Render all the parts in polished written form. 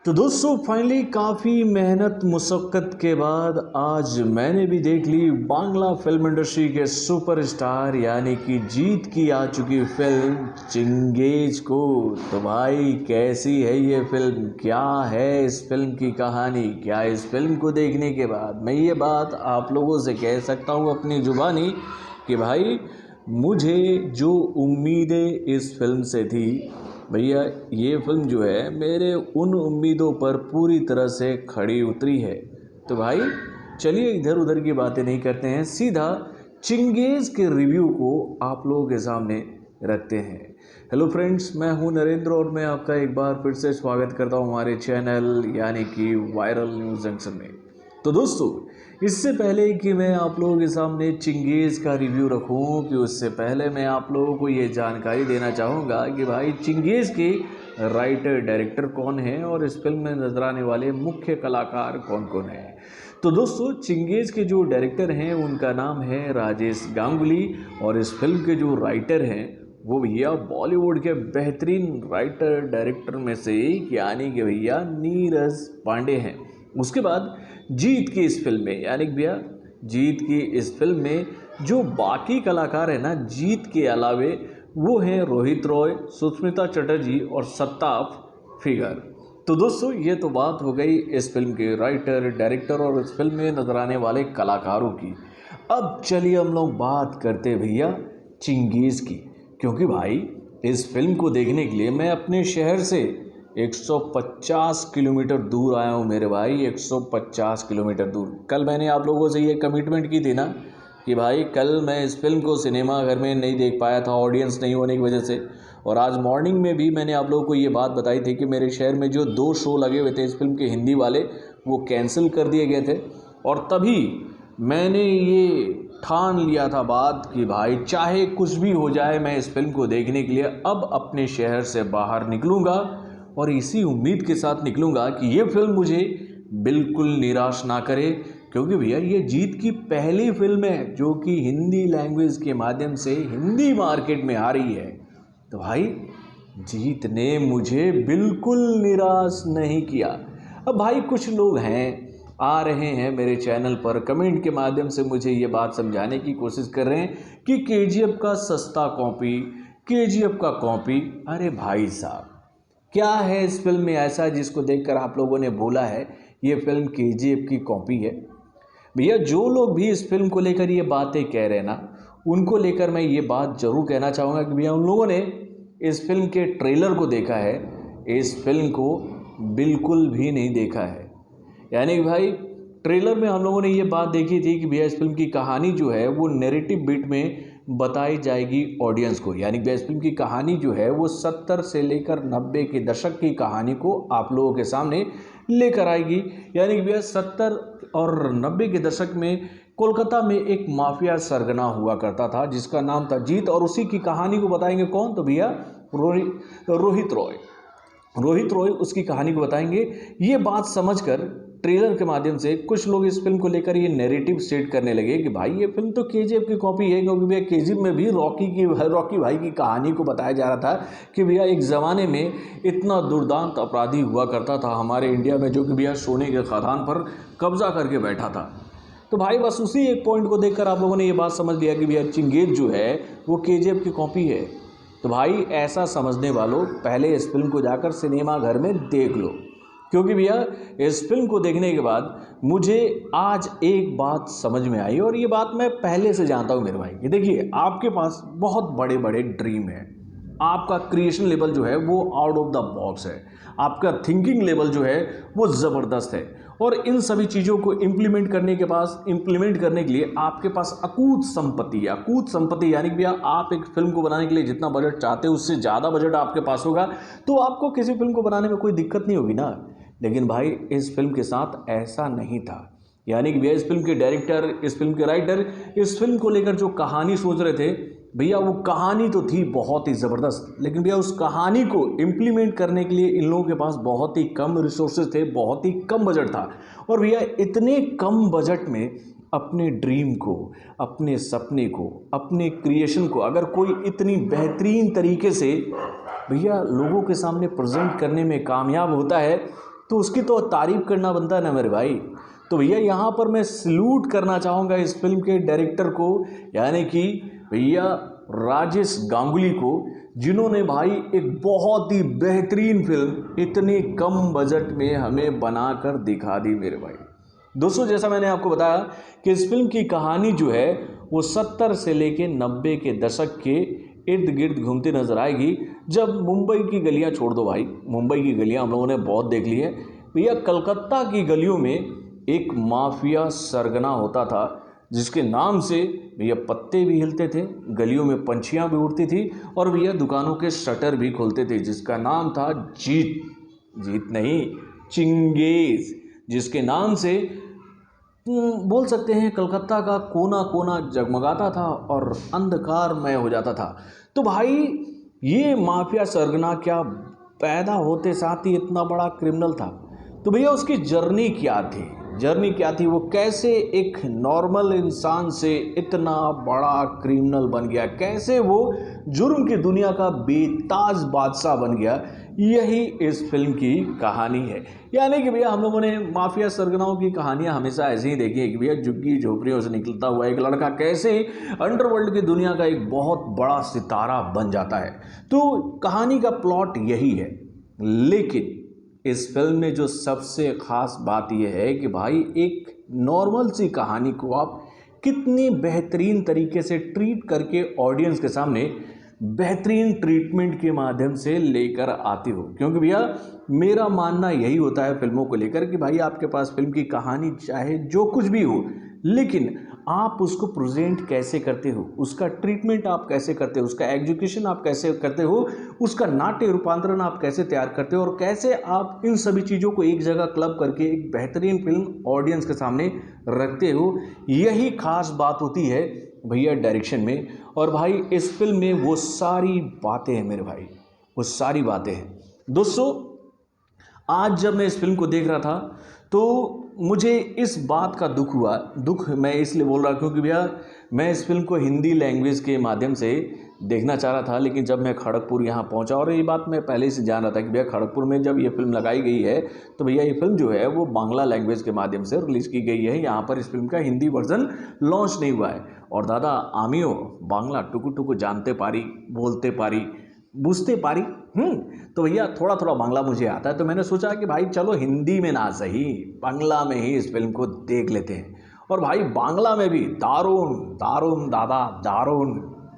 तो दोस्तों फाइनली काफ़ी मेहनत मुशक्क़त के बाद आज मैंने भी देख ली बांग्ला फिल्म इंडस्ट्री के सुपरस्टार यानी कि जीत की आ चुकी फिल्म चिंगेज को। तो भाई कैसी है ये फिल्म, क्या है इस फिल्म की कहानी, क्या इस फिल्म को देखने के बाद मैं ये बात आप लोगों से कह सकता हूँ अपनी ज़ुबानी कि भाई मुझे जो उम्मीदें इस फिल्म से थी भैया, ये फिल्म जो है मेरे उन उम्मीदों पर पूरी तरह से खड़ी उतरी है। तो भाई चलिए इधर उधर की बातें नहीं करते हैं, सीधा चिंगेज के रिव्यू को आप लोगों के सामने रखते हैं। हेलो फ्रेंड्स, मैं हूं नरेंद्र और मैं आपका एक बार फिर से स्वागत करता हूं हमारे चैनल यानी कि वायरल न्यूज़ जंक्शन में। तो दोस्तों इससे पहले कि मैं आप लोगों के सामने चिंगेज़ का रिव्यू रखूं कि उससे पहले मैं आप लोगों को ये जानकारी देना चाहूँगा कि भाई चिंगेज़ के राइटर डायरेक्टर कौन है और इस फिल्म में नजर आने वाले मुख्य कलाकार कौन कौन हैं। तो दोस्तों चिंगेज़ के जो डायरेक्टर हैं उनका नाम है राजेश गांगुली और इस फिल्म के जो राइटर हैं वो भैया बॉलीवुड के बेहतरीन राइटर डायरेक्टर में से एक यानी कि भैया नीरज पांडे हैं। उसके बाद जीत की इस फिल्म में यानी कि भैया जीत की इस फिल्म में जो बाकी कलाकार हैं ना जीत के अलावे वो हैं रोहित रॉय, सुष्मिता चटर्जी और सत्ताफ फिगर। तो दोस्तों ये तो बात हो गई इस फिल्म के राइटर डायरेक्टर और इस फिल्म में नजर आने वाले कलाकारों की। अब चलिए हम लोग बात करते हैं भैया चिंगेज़ की, क्योंकि भाई इस फिल्म को देखने के लिए मैं अपने शहर से 150 किलोमीटर दूर आया हूँ मेरे भाई, 150 किलोमीटर दूर। कल मैंने आप लोगों से ये कमिटमेंट की थी ना कि भाई कल मैं इस फिल्म को सिनेमा घर में नहीं देख पाया था ऑडियंस नहीं होने की वजह से, और आज मॉर्निंग में भी मैंने आप लोगों को ये बात बताई थी कि मेरे शहर में जो 2 शो लगे हुए थे इस फिल्म के हिंदी वाले वो कैंसिल कर दिए गए थे। और तभी मैंने ये ठान लिया था बात कि भाई चाहे कुछ भी हो जाए मैं इस फिल्म को देखने के लिए अब अपने शहर से बाहर निकलूँगा और इसी उम्मीद के साथ निकलूँगा कि ये फिल्म मुझे बिल्कुल निराश ना करे, क्योंकि भैया ये जीत की पहली फिल्म है जो कि हिंदी लैंग्वेज के माध्यम से हिंदी मार्केट में आ रही है। तो भाई जीत ने मुझे बिल्कुल निराश नहीं किया। अब भाई कुछ लोग हैं आ रहे हैं मेरे चैनल पर कमेंट के माध्यम से मुझे ये बात समझाने की कोशिश कर रहे हैं कि केजीएफ का सस्ता कॉपी, केजीएफ का कॉपी। अरे भाई साहब क्या है इस फिल्म में ऐसा जिसको देखकर आप लोगों ने बोला है ये फिल्म केजीएफ की कॉपी है। भैया जो लोग भी इस फिल्म को लेकर ये बातें कह रहे हैं ना उनको लेकर मैं ये बात जरूर कहना चाहूँगा कि भैया उन लोगों ने इस फिल्म के ट्रेलर को देखा है, इस फिल्म को बिल्कुल भी नहीं देखा है। यानी कि भाई ट्रेलर में हम लोगों ने ये बात देखी थी कि भैया इस फिल्म की कहानी जो है वो नैरेटिव बीट में बताई जाएगी ऑडियंस को, यानी कि इस फिल्म की कहानी जो है वो 70 से लेकर 90 के दशक की कहानी को आप लोगों के सामने लेकर आएगी। यानी कि भैया 70 और 90 के दशक में कोलकाता में एक माफिया सरगना हुआ करता था जिसका नाम था जीत, और उसी की कहानी को बताएंगे कौन, तो भैया रोहित रॉय उसकी कहानी को बताएंगे। ये बात समझकर ट्रेलर के माध्यम से कुछ लोग इस फिल्म को लेकर ये नैरेटिव सेट करने लगे कि भाई ये फिल्म तो केजीएफ की कॉपी है, क्योंकि भैया केजीएफ में भी रॉकी भाई की कहानी को बताया जा रहा था कि भैया एक ज़माने में इतना दुर्दांत अपराधी हुआ करता था हमारे इंडिया में जो कि भैया सोने के खदान पर कब्जा करके बैठा था। तो भाई बस उसी एक पॉइंट को देखकर आप लोगों ने ये बात समझ लिया कि भैया चिंगेज़ जो है वो केजीएफ की कॉपी है। तो भाई ऐसा समझने वालों पहले इस फिल्म को जाकर सिनेमा घर में देख लो, क्योंकि भैया इस फिल्म को देखने के बाद मुझे आज एक बात समझ में आई और ये बात मैं पहले से जानता हूँ मेरे भाई कि देखिए आपके पास बहुत बड़े बड़े ड्रीम है, आपका क्रिएशन लेवल जो है वो आउट ऑफ द बॉक्स है, आपका थिंकिंग लेवल जो है वो ज़बरदस्त है, और इन सभी चीज़ों को इम्प्लीमेंट करने के लिए आपके पास अकूत संपत्ति यानी कि भैया आप एक फिल्म को बनाने के लिए जितना बजट चाहते हो उससे ज़्यादा बजट आपके पास होगा तो आपको किसी फिल्म को बनाने में कोई दिक्कत नहीं होगी ना। लेकिन भाई इस फिल्म के साथ ऐसा नहीं था। यानी कि भैया इस फिल्म के डायरेक्टर, इस फिल्म के राइटर इस फिल्म को लेकर जो कहानी सोच रहे थे भैया वो कहानी तो थी बहुत ही ज़बरदस्त, लेकिन भैया उस कहानी को इम्प्लीमेंट करने के लिए इन लोगों के पास बहुत ही कम रिसोर्सेज थे, बहुत ही कम बजट था। और भैया इतने कम बजट में अपने ड्रीम को, अपने सपने को, अपने क्रिएशन को अगर कोई इतनी बेहतरीन तरीके से भैया लोगों के सामने प्रेजेंट करने में कामयाब होता है तो उसकी तो तारीफ करना बनता है ना मेरे भाई। तो भैया यहाँ पर मैं सल्यूट करना चाहूँगा इस फिल्म के डायरेक्टर को, यानी कि भैया राजेश गांगुली को, जिन्होंने भाई एक बहुत ही बेहतरीन फिल्म इतने कम बजट में हमें बनाकर दिखा दी मेरे भाई। दोस्तों जैसा मैंने आपको बताया कि इस फिल्म की कहानी जो है वो 70 से लेके 90 के दशक के इर्द गिर्द घूमती नजर आएगी। जब मुंबई की गलियां छोड़ दो भाई, मुंबई की गलियां हम लोगों ने बहुत देख ली है भैया, कलकत्ता की गलियों में एक माफिया सरगना होता था जिसके नाम से भैया पत्ते भी हिलते थे, गलियों में पंछियां भी उड़ती थी और भैया दुकानों के शटर भी खोलते थे, जिसका नाम था जीत। जीत नहीं, चिंगेज, जिसके नाम से बोल सकते हैं कलकत्ता का कोना कोना जगमगाता था और अंधकारमय हो जाता था। तो भाई ये माफिया सरगना क्या पैदा होते साथ ही इतना बड़ा क्रिमिनल था? तो भैया उसकी जर्नी क्या थी? जर्नी क्या थी? वो कैसे एक नॉर्मल इंसान से इतना बड़ा क्रिमिनल बन गया, कैसे वो जुर्म की दुनिया का बेताज बादशाह बन गया, यही इस फिल्म की कहानी है। यानी कि भैया हम लोगों ने माफिया सरगनाओं की कहानियां हमेशा ऐसे ही देखी है कि भैया झुग्गी झोपड़ियों से निकलता हुआ एक लड़का कैसे अंडरवर्ल्ड की दुनिया का एक बहुत बड़ा सितारा बन जाता है। तो कहानी का प्लॉट यही है, लेकिन इस फिल्म में जो सबसे ख़ास बात यह है कि भाई एक नॉर्मल सी कहानी को आप कितनी बेहतरीन तरीके से ट्रीट करके ऑडियंस के सामने बेहतरीन ट्रीटमेंट के माध्यम से लेकर आते हो। क्योंकि भैया मेरा मानना यही होता है फिल्मों को लेकर कि भाई आपके पास फिल्म की कहानी चाहे जो कुछ भी हो, लेकिन आप उसको प्रेजेंट कैसे करते हो, उसका ट्रीटमेंट आप कैसे करते हो, उसका एग्जीक्यूशन आप कैसे करते हो, उसका नाट्य रूपांतरण आप कैसे तैयार करते हो और कैसे आप इन सभी चीज़ों को एक जगह क्लब करके एक बेहतरीन फिल्म ऑडियंस के सामने रखते हो, यही खास बात होती है भैया डायरेक्शन में। और भाई इस फिल्म में वो सारी बातें हैं मेरे भाई, वो सारी बातें हैं। दोस्तों आज जब मैं इस फिल्म को देख रहा था तो मुझे इस बात का दुख हुआ। दुख मैं इसलिए बोल रहा क्योंकि भैया मैं इस फिल्म को हिंदी लैंग्वेज के माध्यम से देखना चाह रहा था, लेकिन जब मैं खड़गपुर यहाँ पहुँचा, और ये बात मैं पहले से जान रहा था कि भैया खड़गपुर में जब ये फिल्म लगाई गई है तो भैया ये फिल्म जो है वो बांग्ला लैंग्वेज के माध्यम से रिलीज़ की गई है। यहाँ पर इस फिल्म का हिंदी वर्जन लॉन्च नहीं हुआ है। और दादा आमियो बांग्ला टुकु टुकु जानते पारी, बोलते पारी, बुझते पारी। तो भैया थोड़ा थोड़ा बांग्ला मुझे आता है, तो मैंने सोचा कि भाई चलो हिंदी में ना सही बांग्ला में ही इस फिल्म को देख लेते हैं। और भाई बांग्ला में भी दारुण दारुण दादा, दारुण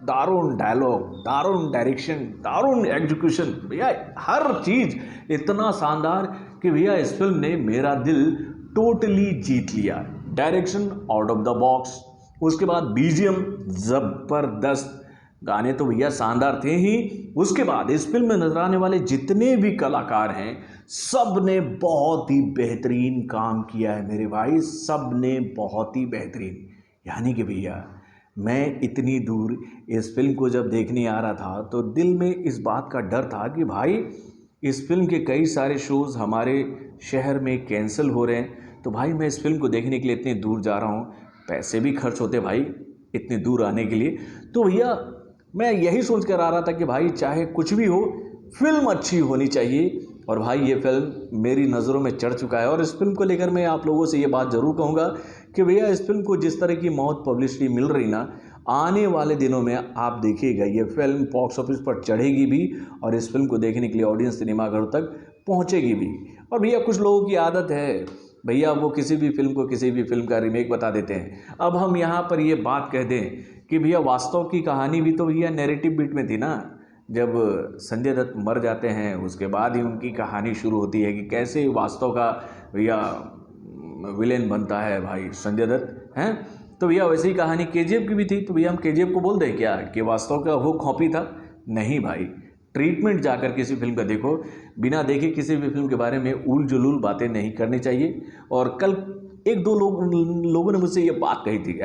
दारुण डायलॉग, दारुण डायरेक्शन, दारुण एग्जीक्यूशन, भैया हर चीज़ इतना शानदार कि भैया इस फिल्म ने मेरा दिल टोटली जीत लिया। Direction out of the box, उसके बाद बीजीएम ज़बरदस्त, गाने तो भैया शानदार थे ही। उसके बाद इस फिल्म में नजर आने वाले जितने भी कलाकार हैं सब ने बहुत ही बेहतरीन काम किया है मेरे भाई, सब ने बहुत ही बेहतरीन। यानी कि भैया मैं इतनी दूर इस फिल्म को जब देखने आ रहा था तो दिल में इस बात का डर था कि भाई इस फिल्म के कई सारे शोज़ हमारे शहर में कैंसिल हो रहे हैं, तो भाई मैं इस फिल्म को देखने के लिए इतनी दूर जा रहा हूँ, पैसे भी खर्च होते भाई इतनी दूर आने के लिए। तो भैया मैं यही सोच कर आ रहा था कि भाई चाहे कुछ भी हो फिल्म अच्छी होनी चाहिए। और भाई ये फिल्म मेरी नज़रों में चढ़ चुका है। और इस फिल्म को लेकर मैं आप लोगों से ये बात ज़रूर कहूँगा कि भैया इस फिल्म को जिस तरह की बहुत पब्लिसिटी मिल रही ना, आने वाले दिनों में आप देखिएगा ये फिल्म बॉक्स ऑफिस पर चढ़ेगी भी और इस फिल्म को देखने के लिए ऑडियंस सिनेमाघर तक पहुँचेगी भी। और भैया कुछ लोगों की आदत है भैया वो किसी भी फिल्म को किसी भी फिल्म का रीमेक बता देते हैं। अब हम यहाँ पर ये बात कह दें कि भैया वास्तव की कहानी भी तो भैया नैरेटिव बीट में थी ना, जब संजय दत्त मर जाते हैं उसके बाद ही उनकी कहानी शुरू होती है कि कैसे वास्तव का भैया विलेन बनता है भाई संजय दत्त हैं। तो भैया वैसे ही कहानी केजीएफ की भी थी, तो भैया हम केजीएफ को बोल दें क्या कि वास्तव का वो कॉपी था? नहीं भाई, ट्रीटमेंट जाकर किसी फिल्म का देखो, बिना देखे किसी भी फिल्म के बारे में उल जुलूल बातें नहीं करनी चाहिए। और कल एक दो लोगों ने मुझसे ये बात कही थी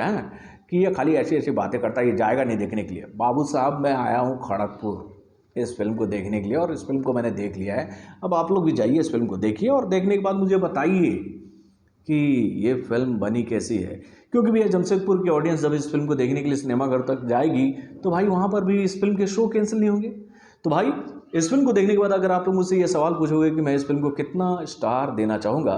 कि ये खाली ऐसी ऐसी बातें करता है, ये जाएगा नहीं देखने के लिए। बाबू साहब मैं आया हूँ खड़गपुर इस फिल्म को देखने के लिए और इस फिल्म को मैंने देख लिया है। अब आप लोग भी जाइए इस फिल्म को देखिए और देखने के बाद मुझे बताइए कि ये फिल्म बनी कैसी है। क्योंकि भैया जमशेदपुर की ऑडियंस जब इस फिल्म को देखने के लिए सिनेमाघर तक जाएगी तो भाई वहाँ पर भी इस फिल्म के शो कैंसिल नहीं होंगे। तो भाई इस फिल्म को देखने के बाद अगर आप लोग मुझसे ये सवाल पूछोगे कि मैं इस फिल्म को कितना स्टार देना चाहूँगा,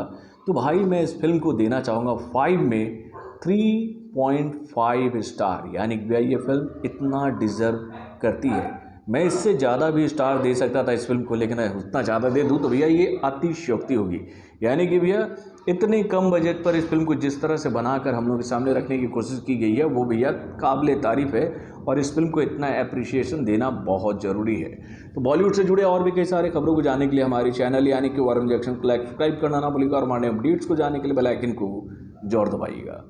तो भाई मैं इस फिल्म को देना चाहूँगा 5 में 3.5 स्टार, यानी कि भैया ये फिल्म इतना डिज़र्व करती है। मैं इससे ज़्यादा भी स्टार दे सकता था इस फिल्म को, लेकिन उतना ज़्यादा दे दूँ तो भैया ये अतिशयोक्ति होगी। यानी कि भैया इतने कम बजट पर इस फिल्म को जिस तरह से बनाकर हम लोग के सामने रखने की कोशिश की गई है, वो भैया काबिल तारीफ़ है, और इस फिल्म को इतना एप्रिसिएशन देना बहुत ज़रूरी है। तो बॉलीवुड से जुड़े और भी कई सारे खबरों को जानने के लिए हमारे चैनल यानी कि वारन जंक्शन को सब्सक्राइब करना ना भूलिएगा, और हमारे अपडेट्स को जानने के लिए बेल आइकन को जोर दबाइएगा।